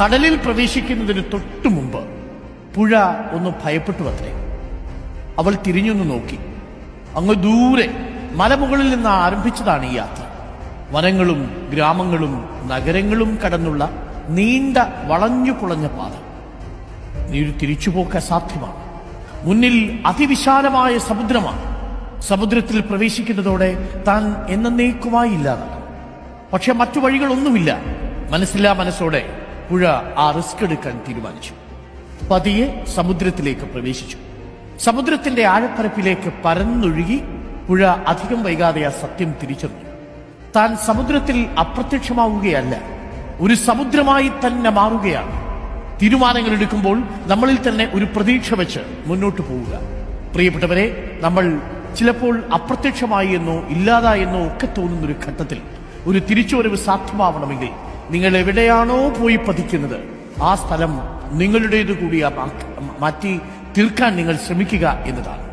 കടലിൽ പ്രവേശിക്കുന്നതിന് തൊട്ടു മുമ്പ് പുഴ ഒന്ന് ഭയപ്പെട്ടു അത്രേ. അവൾ തിരിഞ്ഞൊന്ന് നോക്കി. അങ്ങ് ദൂരെ മലമുകളിൽ നിന്ന് ആരംഭിച്ചതാണ് ഈ യാത്ര. വനങ്ങളും ഗ്രാമങ്ങളും നഗരങ്ങളും കടന്നുള്ള നീണ്ട വളഞ്ഞു കുളഞ്ഞ പാത. നീയൊരു തിരിച്ചുപോക്ക് അസാധ്യമാണ്. മുന്നിൽ അതിവിശാലമായ സമുദ്രമാണ്. സമുദ്രത്തിൽ പ്രവേശിക്കുന്നതോടെ താൻ എന്നേക്കുമായി ഇല്ലാതാകും. പക്ഷെ മറ്റു വഴികളൊന്നുമില്ല. മനസ്സില്ലാ മനസ്സോടെ പുഴ ആ റിസ്ക് എടുക്കാൻ തീരുമാനിച്ചു. പതിയെ സമുദ്രത്തിലേക്ക് പ്രവേശിച്ചു. സമുദ്രത്തിന്റെ ആഴപ്പരപ്പിലേക്ക് പരന്നൊഴുകി പുഴ അധികം വൈകാതെ ആ സത്യം തിരിച്ചറിഞ്ഞു. താൻ സമുദ്രത്തിൽ അപ്രത്യക്ഷമാവുകയല്ല, ഒരു സമുദ്രമായി തന്നെ മാറുകയാണ്. തീരുമാനങ്ങൾ എടുക്കുമ്പോൾ നമ്മളിൽ തന്നെ ഒരു പ്രതീക്ഷ വെച്ച് മുന്നോട്ട് പോവുക. പ്രിയപ്പെട്ടവരെ, നമ്മൾ ചിലപ്പോൾ അപ്രത്യക്ഷമായി എന്നോ ഇല്ലാതായെന്നോ ഒക്കെ തോന്നുന്നൊരു ഘട്ടത്തിൽ ഒരു തിരിച്ചുവരവ് സാധ്യമാവണമെങ്കിൽ നിങ്ങൾ എവിടെയാണോ പോയി പതിക്കുന്നത് ആ സ്ഥലം നിങ്ങളുടേതു കൂടി മാറ്റി തീർക്കാൻ നിങ്ങൾ ശ്രമിക്കുക എന്നതാണ്.